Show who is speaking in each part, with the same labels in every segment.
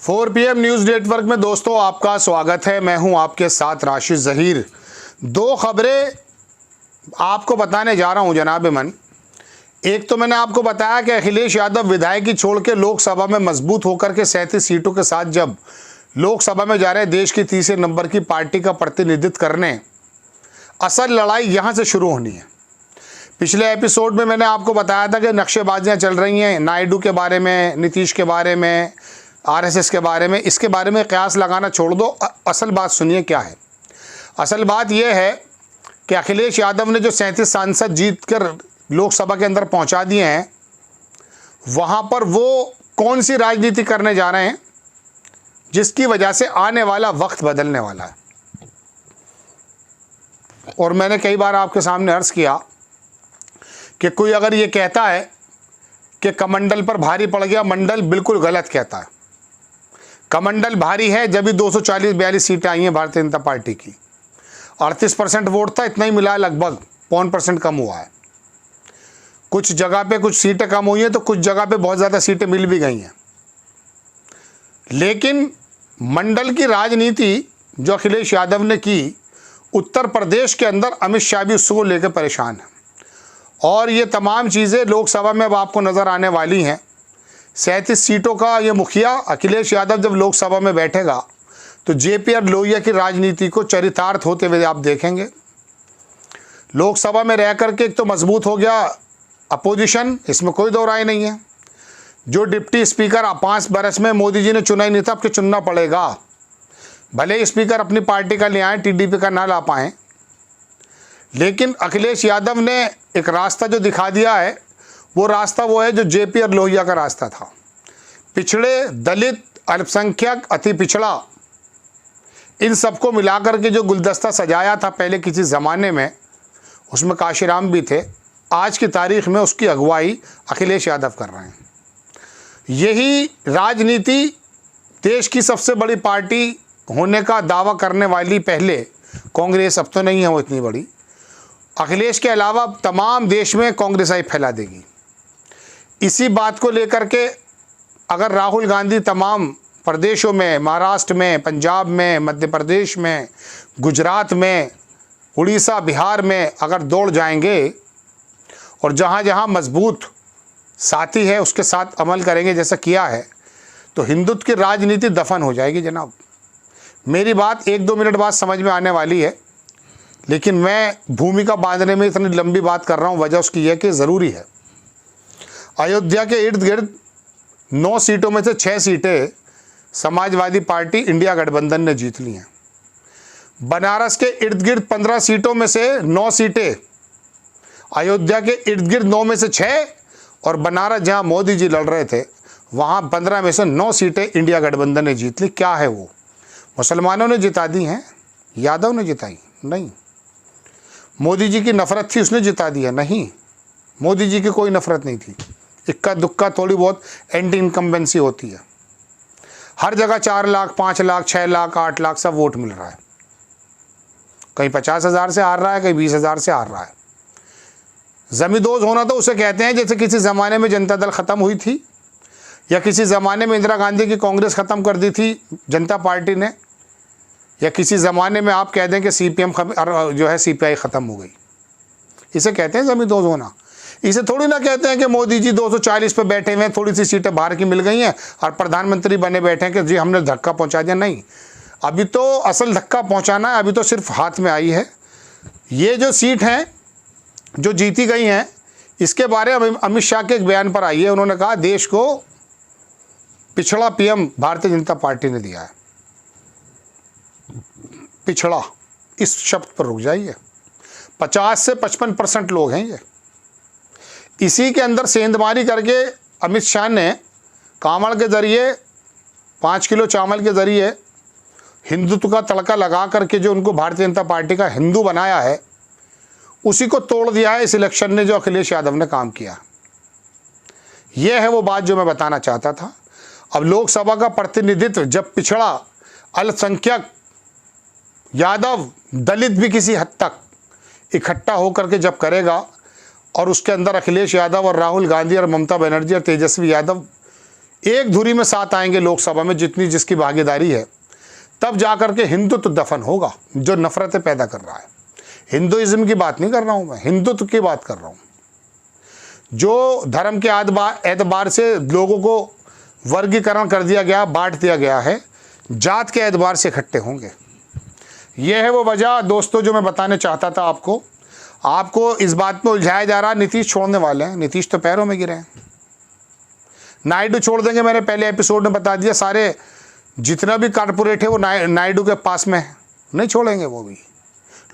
Speaker 1: 4 PM news network में दोस्तों आपका स्वागत है। मैं हूं आपके साथ राशिद ज़हीर। दो खबरें आपको बताने जा रहा हूं जनाब मन। एक तो मैंने आपको बताया कि अखिलेश यादव विधायकी छोड़ के लोकसभा में मजबूत होकर के 37 सीटों के साथ जब लोकसभा में जा रहे देश की तीसरे नंबर की पार्टी का प्रतिनिधित्व करने, असल लड़ाई यहाँ से शुरू होनी है। पिछले एपिसोड में मैंने आपको बताया था कि नक्शेबाजियाँ चल रही हैं नायडू के बारे में, नीतीश के बारे में, आरएसएस के बारे में। इसके बारे में कयास लगाना छोड़ दो। असल बात सुनिए क्या है। असल बात यह है कि अखिलेश यादव ने जो 37 सांसद जीतकर लोकसभा के अंदर पहुंचा दिए हैं, वहां पर वो कौन सी राजनीति करने जा रहे हैं जिसकी वजह से आने वाला वक्त बदलने वाला है। और मैंने कई बार आपके सामने अर्ज किया कि कोई अगर ये कहता है कि कमंडल पर भारी पड़ गया, मंडल बिल्कुल गलत कहता है। कमंडल भारी है जब भी 240-42 सीटें आई हैं भारतीय जनता पार्टी की। 38% वोट था, इतना ही मिला, लगभग 0.5% कम हुआ है। कुछ जगह पे कुछ सीटें कम हुई हैं तो कुछ जगह पे बहुत ज़्यादा सीटें मिल भी गई हैं। लेकिन मंडल की राजनीति जो अखिलेश यादव ने की, उत्तर प्रदेश के अंदर अमित शाह भी उसको लेकर परेशान है। और ये तमाम चीज़ें लोकसभा में अब आपको नज़र आने वाली हैं। 37 सीटों का ये मुखिया अखिलेश यादव जब लोकसभा में बैठेगा तो जेपी और लोहिया की राजनीति को चरितार्थ होते हुए आप देखेंगे। लोकसभा में रह करके एक तो मजबूत हो गया अपोजिशन, इसमें कोई दो राय नहीं है। जो डिप्टी स्पीकर 5 बरस में मोदी जी ने चुना ही नहीं था, अब के चुनना पड़ेगा। भले स्पीकर अपनी पार्टी का ले आए, टीडीपी का ना ला पाएँ, लेकिन अखिलेश यादव ने एक रास्ता जो दिखा दिया है, वो रास्ता वो है जो जेपी और लोहिया का रास्ता था। पिछड़े, दलित, अल्पसंख्यक, अति पिछड़ा, इन सबको मिलाकर के जो गुलदस्ता सजाया था पहले किसी ज़माने में, उसमें काशीराम भी थे। आज की तारीख में उसकी अगुवाई अखिलेश यादव कर रहे हैं। यही राजनीति देश की सबसे बड़ी पार्टी होने का दावा करने वाली पहले कांग्रेस, अब तो नहीं है वो इतनी बड़ी, अखिलेश के अलावा तमाम देश में कांग्रेसाई फैला देगी। इसी बात को लेकर के अगर राहुल गांधी तमाम प्रदेशों में, महाराष्ट्र में, पंजाब में, मध्य प्रदेश में, गुजरात में, उड़ीसा, बिहार में अगर दौड़ जाएंगे और जहाँ जहाँ मजबूत साथी है उसके साथ अमल करेंगे जैसा किया है, तो हिंदुत्व की राजनीति दफन हो जाएगी जनाब। मेरी बात 1-2 मिनट बाद समझ में आने वाली है, लेकिन मैं भूमिका बांधने में इतनी लंबी बात कर रहा हूँ, वजह उसकी है कि ज़रूरी है। अयोध्या के इर्द गिर्द 9 सीटों में से 6 सीटें समाजवादी पार्टी इंडिया गठबंधन ने जीत ली हैं। बनारस के इर्द गिर्द 15 सीटों में से 9 सीटें, अयोध्या के इर्द गिर्द 9 में से 6, और बनारस जहां मोदी जी लड़ रहे थे वहां 15 में से 9 सीटें इंडिया गठबंधन ने जीत ली। क्या है वो? मुसलमानों ने जिता दी हैं? यादव ने जिताई? नहीं। मोदी जी की नफ़रत थी, उसने जिता दिया? नहीं, मोदी जी की कोई नफ़रत नहीं थी। इक्का दुक्का थोड़ी बहुत एंटी इनकम्बेंसी होती है। हर जगह 4 लाख, 5 लाख, 6 लाख, 8 लाख सब वोट मिल रहा है। कहीं 50,000 से हार रहा है, कहीं 20,000 से हार रहा है। जमींदोज होना तो उसे कहते हैं जैसे किसी ज़माने में जनता दल ख़त्म हुई थी, या किसी ज़माने में इंदिरा गांधी की कांग्रेस ख़त्म कर दी थी जनता पार्टी ने, या किसी ज़माने में आप कह दें कि सीपीएम जो है सीपीआई ख़त्म हो गई। इसे कहते हैं जमींदोज होना। इसे थोड़ी ना कहते हैं कि मोदी जी 240 पे बैठे हुए हैं, थोड़ी सी सीटें बाहर की मिल गई हैं और प्रधानमंत्री बने बैठे हैं कि जी हमने धक्का पहुंचा दिया। नहीं, अभी तो असल धक्का पहुंचाना है, अभी तो सिर्फ हाथ में आई है। ये जो सीट हैं जो जीती गई हैं, इसके बारे में अमित शाह के एक बयान पर आई है। उन्होंने कहा देश को पिछड़ा पीएम भारतीय जनता पार्टी ने दिया है। पिछड़ा, इस शब्द पर रुक जाइए। 50 से 55% लोग हैं ये। इसी के अंदर सेंधमारी करके अमित शाह ने कांवड़ के ज़रिए, 5 किलो चावल के ज़रिए हिंदुत्व का तड़का लगा करके जो उनको भारतीय जनता पार्टी का हिंदू बनाया है, उसी को तोड़ दिया है इस इलेक्शन ने जो अखिलेश यादव ने काम किया। यह है वो बात जो मैं बताना चाहता था। अब लोकसभा का प्रतिनिधित्व जब पिछड़ा, अल्पसंख्यक, यादव, दलित भी किसी हद तक इकट्ठा होकर के जब करेगा, और उसके अंदर अखिलेश यादव और राहुल गांधी और ममता बनर्जी और तेजस्वी यादव एक धुरी में साथ आएंगे लोकसभा में, जितनी जिसकी भागीदारी है, तब जाकर के हिंदुत्व दफन होगा जो नफरतें पैदा कर रहा है। हिंदुइज्म की बात नहीं कर रहा हूं मैं, हिंदुत्व की बात कर रहा हूं। जो धर्म के एतबार से लोगों को वर्गीकरण कर दिया गया, बांट दिया गया है, जात के एतबार से इकट्ठे होंगे। यह है वो वजह दोस्तों जो मैं बताने चाहता था आपको। आपको इस बात में उलझाया जा रहा, नीतीश छोड़ने वाले हैं। नीतीश तो पैरों में गिरे हैं। नायडू छोड़ देंगे, मैंने पहले एपिसोड में बता दिया। सारे जितना भी कारपोरेट है वो नायडू के पास में है, नहीं छोड़ेंगे। वो भी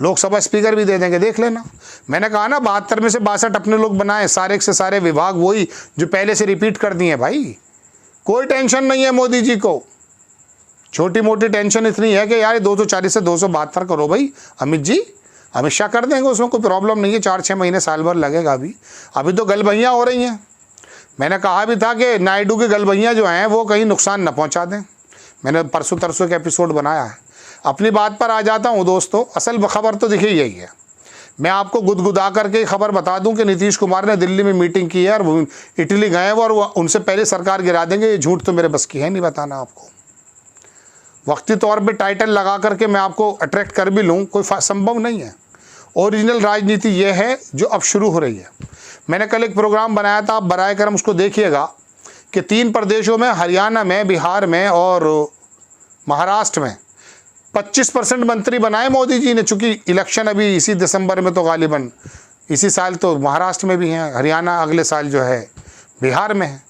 Speaker 1: लोकसभा स्पीकर भी दे देंगे, देख लेना। मैंने कहा ना 72 में से 62 अपने लोग बनाए, सारे से सारे विभाग वही जो पहले से रिपीट कर दिए भाई। कोई टेंशन नहीं है मोदी जी को। छोटी मोटी टेंशन इतनी है कि यार 240 से 272 करो भाई। अमित जी, अमित शाह कर देंगे, उसमें कोई प्रॉब्लम नहीं है। 4-6 महीने साल भर लगेगा। अभी तो गलबहियाँ हो रही हैं। मैंने कहा भी था कि नायडू की गलबहियाँ जो हैं वो कहीं नुकसान न पहुँचा दें। मैंने परसों तरसों एक एपिसोड बनाया है। अपनी बात पर आ जाता हूँ दोस्तों। असल खबर तो देखिए यही है। मैं आपको गुदगुदा करके खबर बता दूं कि नीतीश कुमार ने दिल्ली में मीटिंग की है और वो इटली गए हैं और वो उनसे पहले सरकार गिरा देंगे। ये झूठ तो मेरे बस की है नहीं बताना आपको। वक्ती तौर पे टाइटल लगा करके मैं आपको अट्रैक्ट कर भी लूँ, कोई संभव नहीं है। ओरिजिनल राजनीति ये है जो अब शुरू हो रही है। मैंने कल एक प्रोग्राम बनाया था, आप बराए करम उसको देखिएगा, कि 3 प्रदेशों में, हरियाणा में, बिहार में और महाराष्ट्र में 25% मंत्री बनाए मोदी जी ने। चूँकि इलेक्शन अभी इसी दिसंबर में तो गालिबन इसी साल तो महाराष्ट्र में भी हैं, हरियाणा अगले साल जो है बिहार में है।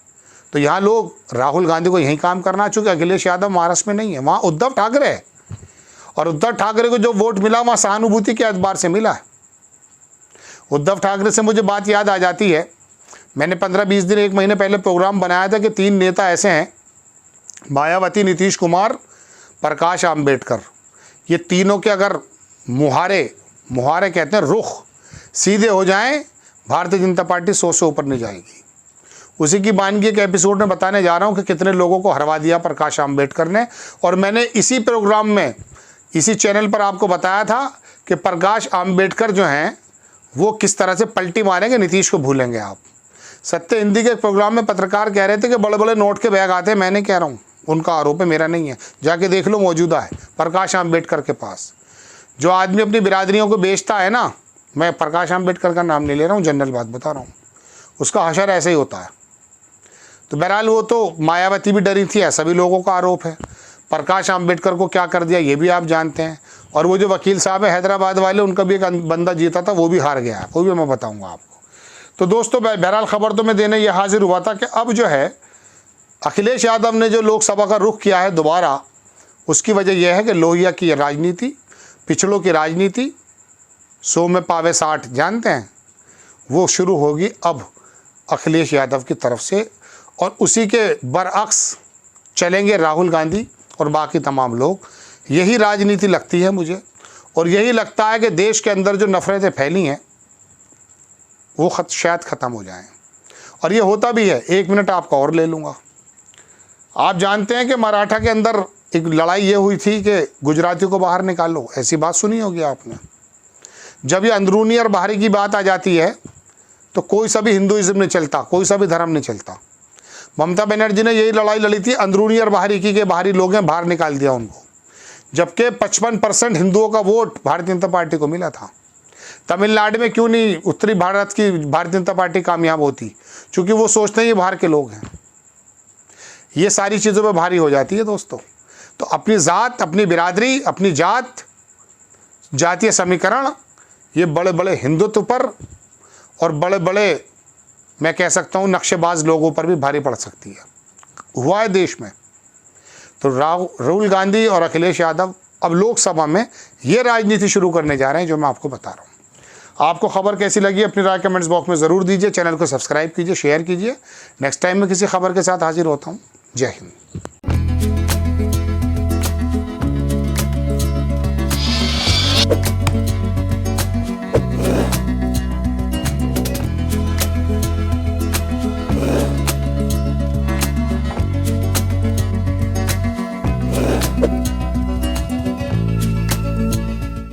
Speaker 1: तो यहाँ लोग राहुल गांधी को यही काम करना, चूँकि अखिलेश यादव महाराष्ट्र में नहीं है, वहाँ उद्धव ठाकरे है। और उद्धव ठाकरे को जो वोट मिला वहाँ सहानुभूति के एतबार से मिला है। उद्धव ठाकरे से मुझे बात याद आ जाती है। मैंने 15-20 दिन, 1 महीने पहले प्रोग्राम बनाया था कि 3 नेता ऐसे हैं, मायावती, नीतीश कुमार, प्रकाश आंबेडकर। ये तीनों के अगर मुहारे कहते हैं, रुख सीधे हो जाएं, भारतीय जनता पार्टी 100 से ऊपर नहीं जाएगी। उसी की मानगी एक एपिसोड में बताने जा रहा हूं कि कितने लोगों को हरवा दिया प्रकाश आंबेडकर ने। और मैंने इसी प्रोग्राम में, इसी चैनल पर आपको बताया था कि प्रकाश आंबेडकर जो हैं वो किस तरह से पलटी मारेंगे, नीतीश को भूलेंगे आप। सत्य हिंदी के एक प्रोग्राम में पत्रकार कह रहे थे कि बड़े बड़े नोट के बैग आते हैं। मैं नहीं कह रहा हूँ, उनका आरोप है, मेरा नहीं है। जाके देख लो, मौजूदा है प्रकाश आंबेडकर के पास। जो आदमी अपनी बिरादरियों को बेचता है ना, मैं प्रकाश आंबेडकर का नाम नहीं ले रहा हूँ, जनरल बात बता रहा हूँ, उसका हशर ऐसे ही होता है। तो बहरहाल वो तो मायावती भी डरी थी, ऐसा भी लोगों का आरोप है। प्रकाश आंबेडकर को क्या कर दिया ये भी आप जानते हैं। और वो जो वकील साहब है हैदराबाद वाले, उनका भी एक बंदा जीता था, वो भी हार गया है, वो भी मैं बताऊँगा आपको। तो दोस्तों बहरहाल खबर तो मैं देने ये हाजिर हुआ था कि अब जो है अखिलेश यादव ने जो लोकसभा का रुख किया है दोबारा, उसकी वजह यह है कि लोहिया की राजनीति, पिछड़ों की राजनीति, 100 में पावे 60 जानते हैं, वो शुरू होगी अब अखिलेश यादव की तरफ से। और उसी के बरअक्स चलेंगे राहुल गांधी और बाकी तमाम लोग। यही राजनीति लगती है मुझे, और यही लगता है कि देश के अंदर जो नफरतें फैली हैं वो शायद ख़त्म हो जाएं। और ये होता भी है। 1 मिनट आपका और ले लूँगा। आप जानते हैं कि मराठा के अंदर एक लड़ाई ये हुई थी कि गुजरातियों को बाहर निकालो, ऐसी बात सुनी होगी आपने। जब ये अंदरूनी और बाहरी की बात आ जाती है तो कोई सा भी हिंदुइज्म नहीं चलता, कोई सा भी धर्म नहीं चलता। ममता बनर्जी ने यही लड़ाई लड़ी थी, अंदरूनी और बाहरी की, के बाहरी लोग हैं, बाहर निकाल दिया उनको। जबकि 55% हिंदुओं का वोट भारतीय जनता पार्टी को मिला था। तमिलनाडु में क्यों नहीं उत्तरी भारत की भारतीय जनता पार्टी कामयाब होती? क्योंकि वो सोचते हैं ये बाहर के लोग हैं। ये सारी चीज़ों पे भारी हो जाती है दोस्तों। तो अपनी ज़ात, अपनी बिरादरी, अपनी जात, जातीय समीकरण, ये बड़े बड़े हिंदुत्व पर और बड़े बड़े मैं कह सकता हूँ नक्शेबाज लोगों पर भी भारी पड़ सकती है। हुआ है देश में। तो राहुल गांधी और अखिलेश यादव अब लोकसभा में ये राजनीति शुरू करने जा रहे हैं जो मैं आपको बता रहा हूँ। आपको खबर कैसी लगी अपनी राय कमेंट्स बॉक्स में ज़रूर दीजिए। चैनल को सब्सक्राइब कीजिए, शेयर कीजिए। नेक्स्ट टाइम मैं किसी खबर के साथ हाजिर होता हूँ। जय हिंद।